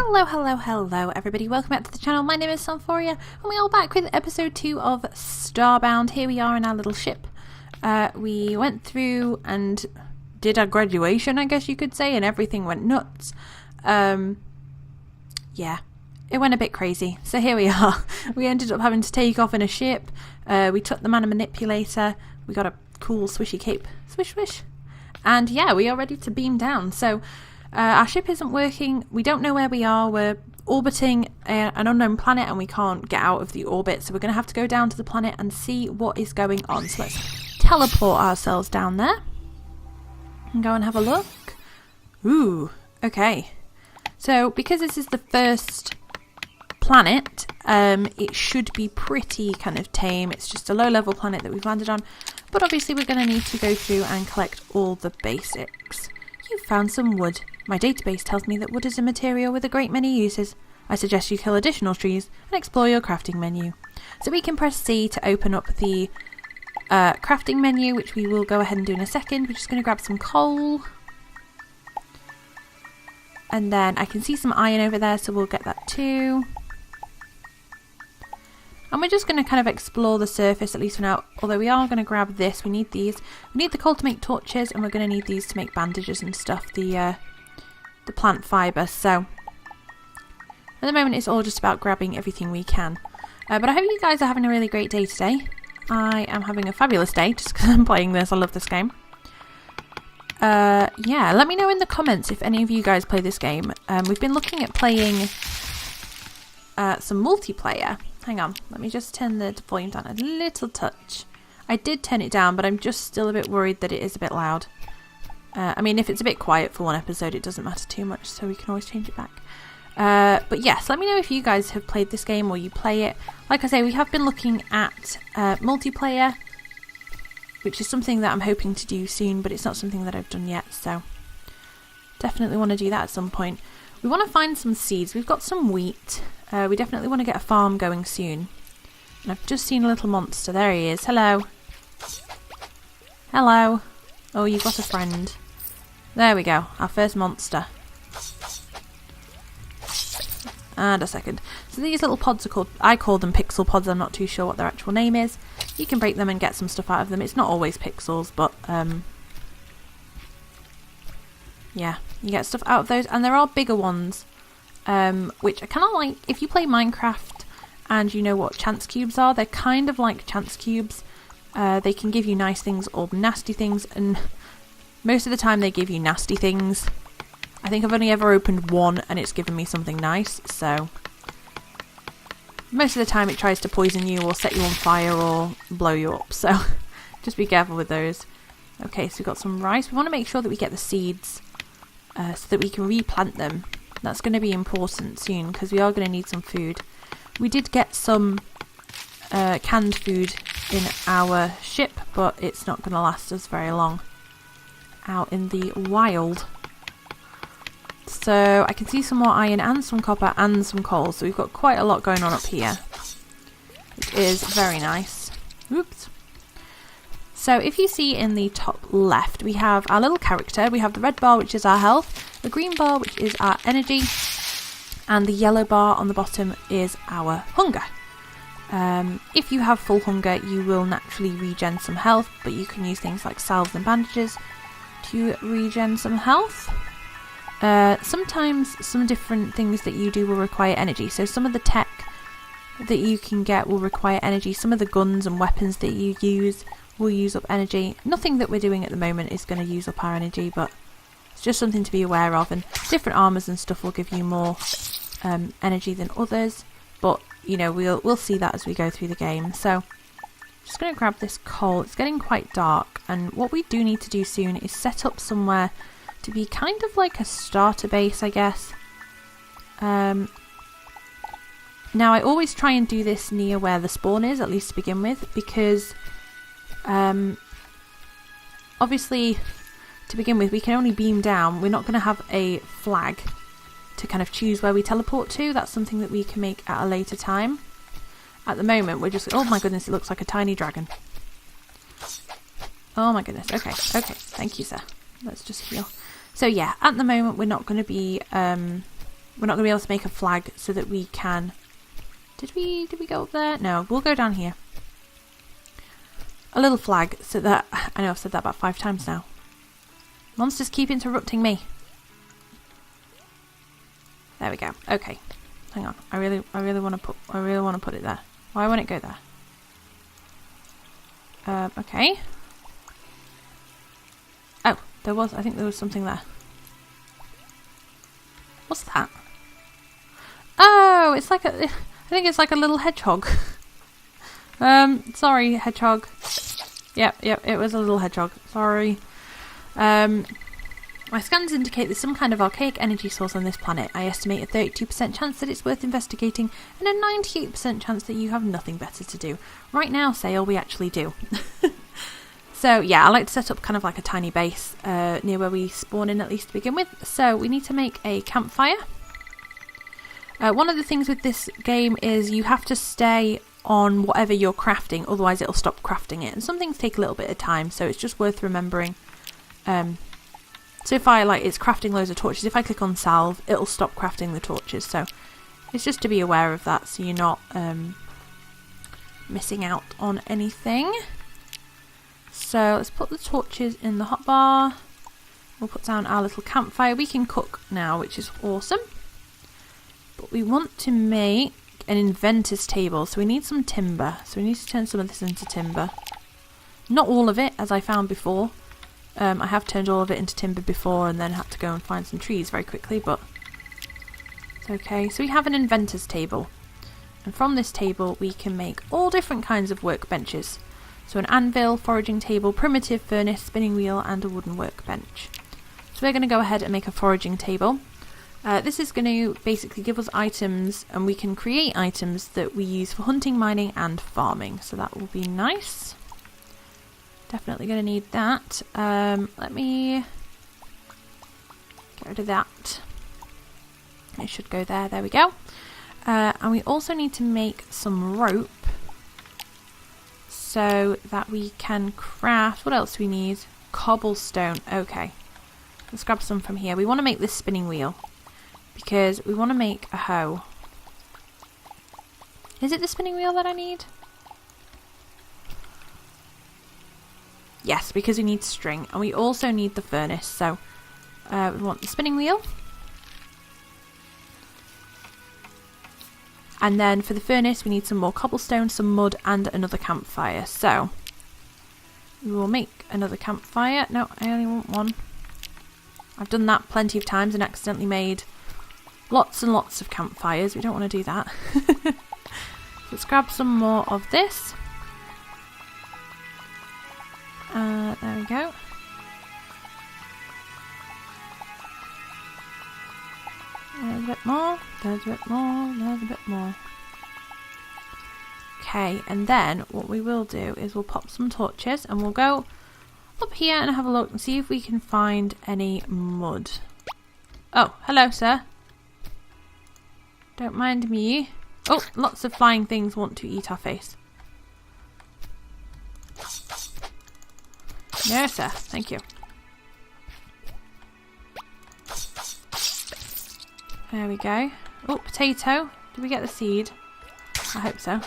Hello everybody, welcome back to the channel. My name is Sanforia and we are back with episode 2 of Starbound. Here we are in our little ship. We went through and did our graduation, I guess you could say, and everything went nuts. Yeah, it went a bit crazy. So here we are. We ended up having to take off in a ship. We took the mana manipulator. We got a cool swishy cape. Swish swish. And yeah, we are ready to beam down. So our ship isn't working. We don't know where we are. We're orbiting an unknown planet and we can't get out of the orbit. So we're going to have to go down to the planet and see what is going on. So let's teleport ourselves down there and go and have a look. Ooh, okay. So because this is the first planet, it should be pretty kind of tame. It's just a low-level planet that we've landed on. But obviously we're going to need to go through and collect all the basics. You found some wood. My database tells me that wood is a material with a great many uses. I suggest you kill additional trees and explore your crafting menu. So we can press C to open up the crafting menu, which we will go ahead and do in a second. We're just going to grab some coal. And then I can see some iron over there, so we'll get that too. And we're just going to kind of explore the surface, at least for now. Although we are going to grab this. We need these. We need the coal to make torches, and we're going to need these to make bandages and stuff. The plant fibre. So at the moment, it's all just about grabbing everything we can. But I hope you guys are having a really great day today. I am having a fabulous day just because I'm playing this. I love this game. Yeah, let me know in the comments if any of you guys play this game. We've been looking at playing some multiplayer. Hang on, let me just turn the volume down a little touch. I did turn it down, but I'm just still a bit worried that it is a bit loud. I mean, if it's a bit quiet for one episode, it doesn't matter too much, so we can always change it back. But yes, let me know if you guys have played this game or you play it. Like I say, we have been looking at multiplayer, which is something that I'm hoping to do soon, but it's not something that I've done yet, so definitely want to do that at some point. We want to find some seeds. We've got some wheat. We definitely want to get a farm going soon. And I've just seen a little monster. There he is. Hello. Hello. Oh, you've got a friend. There we go. Our first monster. And a second. So these little pods are called... I call them pixel pods. I'm not too sure what their actual name is. You can break them and get some stuff out of them. It's not always pixels, but... yeah, you get stuff out of those. And there are bigger ones. Which are kind of like, if you play Minecraft and you know what chance cubes are, they're kind of like chance cubes. They can give you nice things or nasty things, and most of the time they give you nasty things. I think I've only ever opened one and it's given me something nice, so most of the time it tries to poison you or set you on fire or blow you up, so just be careful with those. Okay, so we've got some rice. We want to make sure that we get the seeds so that we can replant them. That's going to be important soon because we are going to need some food. We did get some canned food in our ship, but it's not going to last us very long out in the wild. So I can see some more iron and some copper and some coal. So we've got quite a lot going on up here, which is very nice. Oops. So if you see in the top left, we have our little character. We have the red bar, which is our health, the green bar, which is our energy, and the yellow bar on the bottom is our hunger. If you have full hunger, you will naturally regen some health, but you can use things like salves and bandages to regen some health. Sometimes some different things that you do will require energy. So some of the tech that you can get will require energy. Some of the guns and weapons that you use will use up energy. Nothing that we're doing at the moment is going to use up our energy, but it's just something to be aware of. And different armors and stuff will give you more energy than others, but you know, we'll see that as we go through the game. So just going to grab this coal. It's getting quite dark, and what we do need to do soon is set up somewhere to be kind of like a starter base, I guess. Now I always try and do this near where the spawn is, at least to begin with, because obviously to begin with we can only beam down. We're not going to have a flag to kind of choose where we teleport to. That's something that we can make at a later time. At the moment we're just... oh my goodness, it looks like a tiny dragon. Oh my goodness. Okay, thank you, sir. Let's just heal. So yeah, at the moment we're not going to be we're not going to be able to make a flag so that we can... Did we go up there? No, we'll go down here. A little flag so that... I know I've said that about 5 times now. Monsters keep interrupting me. There we go. Okay. Hang on. I really want to put it there. Why won't it go there? Okay. Oh, I think there was something there. What's that? Oh, it's like I think it's like a little hedgehog. Sorry, hedgehog. Yep, it was a little hedgehog. Sorry. My scans indicate there's some kind of archaic energy source on this planet. I estimate a 32% chance that it's worth investigating and a 98% chance that you have nothing better to do. Right now, Sale, we actually do. So yeah, I like to set up kind of like a tiny base near where we spawn in at least to begin with. So we need to make a campfire. One of the things with this game is you have to stay on whatever you're crafting, otherwise it'll stop crafting it. And some things take a little bit of time, so it's just worth remembering. So if it's crafting loads of torches, if I click on salve, it'll stop crafting the torches. So it's just to be aware of that, so you're not missing out on anything. So let's put the torches in the hotbar. We'll put down our little campfire. We can cook now, which is awesome. But we want to make an inventor's table, so we need some timber. So we need to turn some of this into timber. Not all of it, as I found before. I have turned all of it into timber before and then had to go and find some trees very quickly, but it's okay. So we have an inventor's table. And from this table we can make all different kinds of workbenches. So an anvil, foraging table, primitive furnace, spinning wheel and a wooden workbench. So we're going to go ahead and make a foraging table. This is going to basically give us items, and we can create items that we use for hunting, mining and farming. So that will be nice. Definitely going to need that. Let me get rid of that. It should go there. There we go. And we also need to make some rope so that we can craft... What else do we need? Cobblestone. Okay. Let's grab some from here. We want to make this spinning wheel because we want to make a hoe. Is it the spinning wheel that I need? Yes, because we need string, and we also need the furnace, so we want the spinning wheel. And then for the furnace we need some more cobblestone, some mud and another campfire. So we will make another campfire. No, I only want one. I've done that plenty of times and accidentally made lots and lots of campfires. We don't want to do that. Let's grab some more of this. There we go. There's a bit more, there's a bit more, there's a bit more. Okay, and then what we will do is we'll pop some torches and we'll go up here and have a look and see if we can find any mud. Oh, hello sir. Don't mind me. Oh, lots of flying things want to eat our face. No sir, thank you. There we go. Oh, potato. Did we get the seed? I hope so.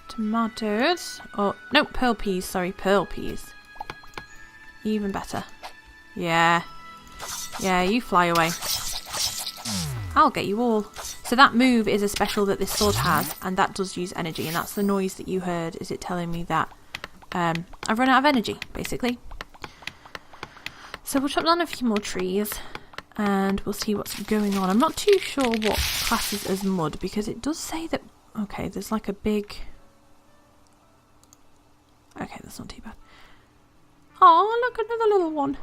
Tomatoes. Oh, no, pearl peas. Sorry, pearl peas. Even better. Yeah. Yeah, you fly away. I'll get you all. So that move is a special that this sword has, and that does use energy, and that's the noise that you heard. Is it telling me that I've run out of energy, basically? So we'll chop down a few more trees, and we'll see what's going on. I'm not too sure what classes as mud, because it does say that... Okay, there's like a big... Okay, that's not too bad. Oh, look, another little one.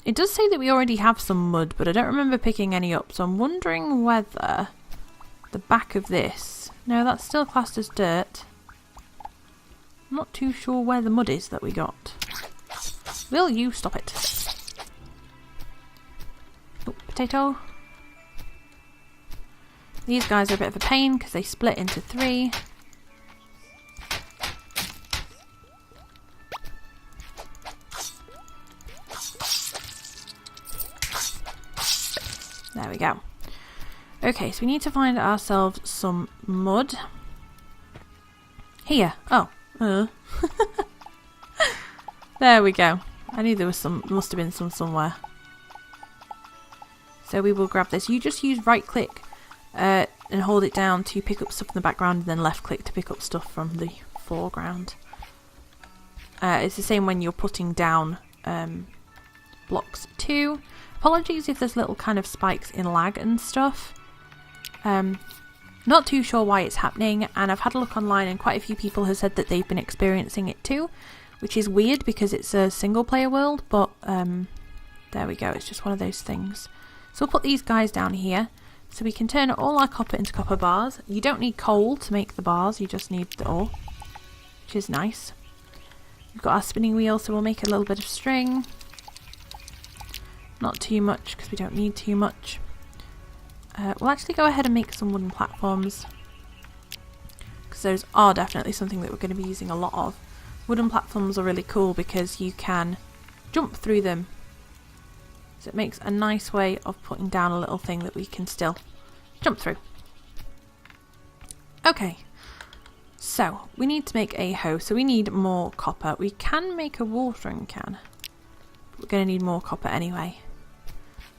It does say that we already have some mud, but I don't remember picking any up, so I'm wondering whether the back of this... No, that's still classed as dirt. I'm not too sure where the mud is that we got. Will you stop it? Oh, potato. These guys are a bit of a pain because they split into 3. There we go. Okay, so we need to find ourselves some mud. Here. Oh. There we go. I knew there was some, must have been some somewhere. So we will grab this. You just use right click and hold it down to pick up stuff in the background, and then left click to pick up stuff from the foreground. It's the same when you're putting down blocks too. Apologies if there's little kind of spikes in lag and stuff. Not too sure why it's happening, and I've had a look online and quite a few people have said that they've been experiencing it too, which is weird because it's a single player world, but there we go, it's just one of those things. So we'll put these guys down here so we can turn all our copper into copper bars. You don't need coal to make the bars, you just need the ore, which is nice. We've got our spinning wheel, so we'll make a little bit of string. Not too much because we don't need too much. We'll actually go ahead and make some wooden platforms, because those are definitely something that we're going to be using a lot of. Wooden platforms are really cool because you can jump through them. So it makes a nice way of putting down a little thing that we can still jump through. Okay, so we need to make a hoe, so we need more copper. We can make a watering can, but we're going to need more copper anyway.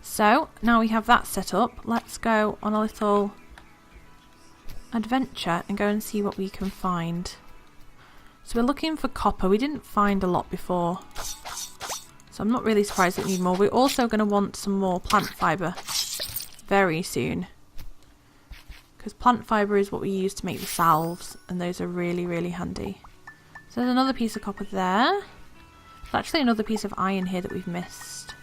So now we have that set up, let's go on a little adventure and go and see what we can find. So we're looking for copper. We didn't find a lot before, so I'm not really surprised that we need more. We're also going to want some more plant fibre very soon, because plant fibre is what we use to make the salves, and those are really, really handy. So there's another piece of copper there. There's actually another piece of iron here that we've missed.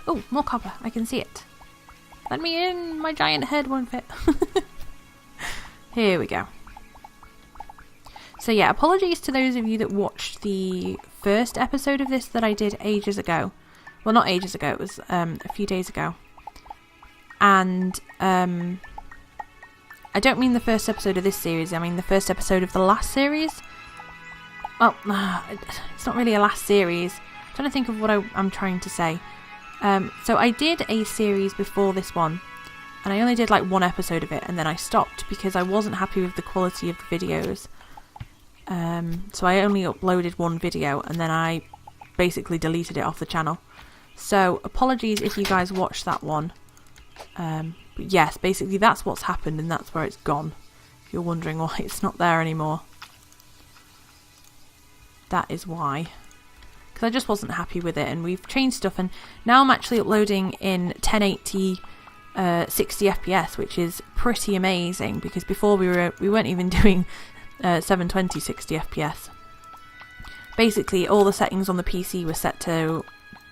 Oh, more copper. I can see it. Let me in. My giant head won't fit. Here we go. So yeah, apologies to those of you that watched the first episode of this that I did ages ago. Well, not ages ago. It was a few days ago. And I don't mean the first episode of this series. I mean the first episode of the last series. Well, it's not really a last series. I'm trying to think of what I'm trying to say. So I did a series before this one, and I only did like one episode of it, and then I stopped because I wasn't happy with the quality of the videos. So I only uploaded one video, and then I basically deleted it off the channel. So apologies if you guys watched that one. But yes, basically that's what's happened, and that's where it's gone. If you're wondering why it's not there anymore. That is why. Because I just wasn't happy with it, and we've changed stuff, and now I'm actually uploading in 1080 60 FPS, which is pretty amazing, because before we weren't even doing 720 60 FPS. Basically all the settings on the PC were set to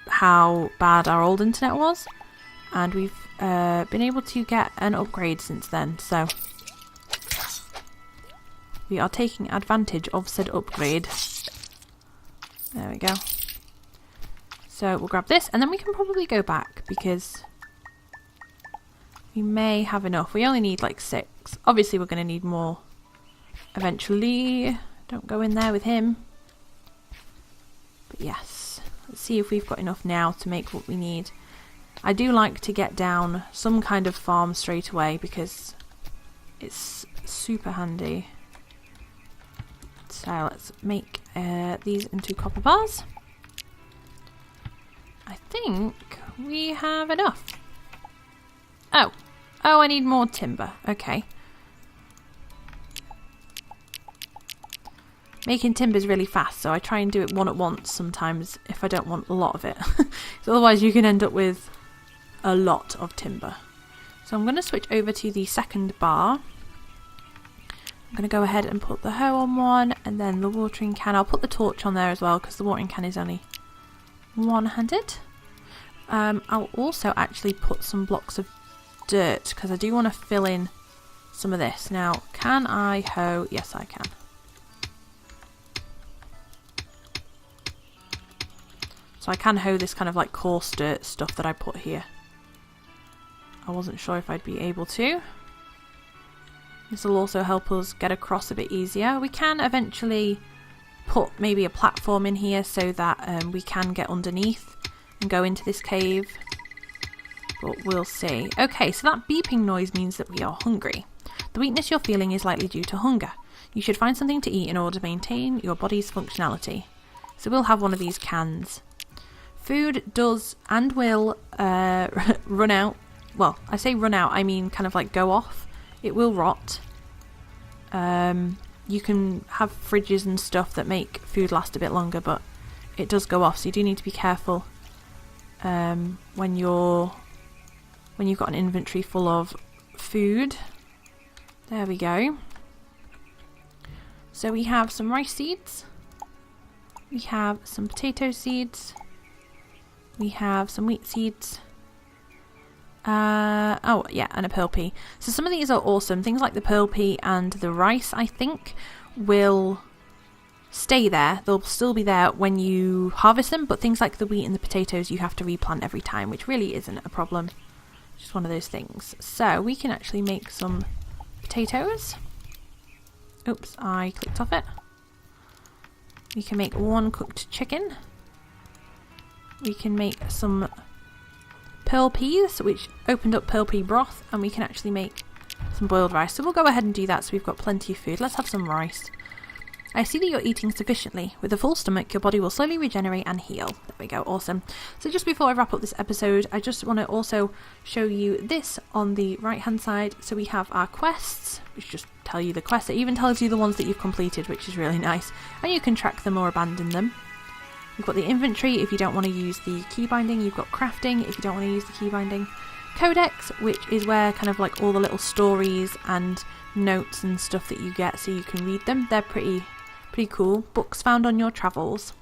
how bad our old internet was, and we've been able to get an upgrade since then, so we are taking advantage of said upgrade. There we go. So we'll grab this, and then we can probably go back because we may have enough. We only need like 6. Obviously we're going to need more eventually. Don't go in there with him. But yes, let's see if we've got enough now to make what we need. I do like to get down some kind of farm straight away because it's super handy. So let's make these into copper bars. I think we have enough. Oh, I need more timber. Okay. Making timber is really fast, so I try and do it one at once sometimes if I don't want a lot of it. So otherwise you can end up with a lot of timber. So I'm going to switch over to the second bar. I'm going to go ahead and put the hoe on one, and then the watering can. I'll put the torch on there as well because the watering can is only one-handed. I'll also actually put some blocks of dirt because I do want to fill in some of this. Now, can I hoe? Yes, I can. So I can hoe this kind of like coarse dirt stuff that I put here. I wasn't sure if I'd be able to. This will also help us get across a bit easier. We can eventually put maybe a platform in here so that we can get underneath and go into this cave. but we'll see. Okay, so that beeping noise means that we are hungry. The weakness you're feeling is likely due to hunger. You should find something to eat in order to maintain your body's functionality. So we'll have one of these cans. Food does and will run out. Well, I say run out, I mean kind of like go off. It will rot. You can have fridges and stuff that make food last a bit longer, but it does go off, so you do need to be careful when you've got an inventory full of food. There we go. So we have some rice seeds. We have some potato seeds. We have some wheat seeds. Oh yeah, and a pearl pea. So some of these are awesome. Things like the pearl pea and the rice, I think, will stay there. They'll still be there when you harvest them, but things like the wheat and the potatoes you have to replant every time, which really isn't a problem. Just one of those things. So we can actually make some potatoes. Oops, I clicked off it. We can make one cooked chicken. We can make some pearl peas, which opened up pearl pea broth, and we can actually make some boiled rice. So we'll go ahead and do that so we've got plenty of food. Let's have some rice. I see that you're eating sufficiently. With a full stomach, your body will slowly regenerate and heal. There we go, awesome. So just before I wrap up this episode, I just want to also show you this on the right hand side. So we have our quests, which just tell you the quests. It even tells you the ones that you've completed, which is really nice. And you can track them or abandon them. You've got the inventory if you don't want to use the key binding. You've got crafting if you don't want to use the key binding. Codex, which is where kind of like all the little stories and notes and stuff that you get so you can read them. They're pretty cool. Books found on your travels,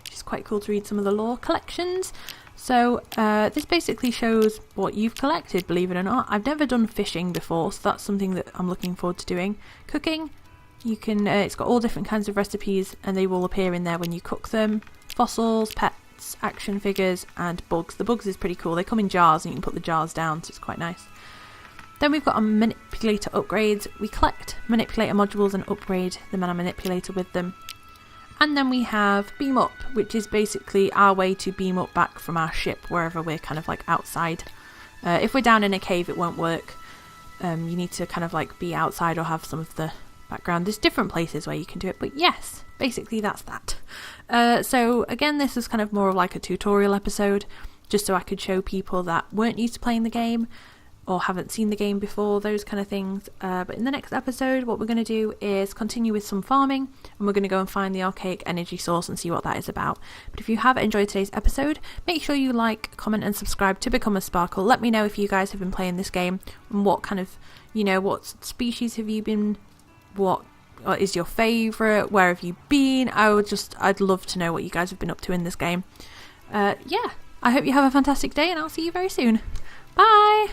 which is quite cool to read some of the lore collections. So this basically shows what you've collected, believe it or not. I've never done fishing before, so that's something that I'm looking forward to doing. Cooking, you can it's got all different kinds of recipes and they will appear in there when you cook them. Fossils, pets, action figures and bugs. The bugs is pretty cool. They come in jars and you can put the jars down, so it's quite nice. Then we've got our manipulator upgrades. We collect manipulator modules and upgrade the mana manipulator with them. And then we have beam up, which is basically our way to beam up back from our ship wherever we're kind of like outside. If we're down in a cave, it won't work. You need to kind of like be outside or have some of the background. There's different places where you can do it, but yes, basically that's that. So again, this is kind of more of like a tutorial episode, just so I could show people that weren't used to playing the game or haven't seen the game before, those kind of things. But in the next episode, what we're going to do is continue with some farming, and we're going to go and find the archaic energy source and see what that is about. But if you have enjoyed today's episode, make sure you like, comment and subscribe to become a Sparkle. Let me know if you guys have been playing this game and what kind of, what species have you been, what is your favourite, where have you been? I'd love to know what you guys have been up to in this game. Yeah, I hope you have a fantastic day and I'll see you very soon. Bye!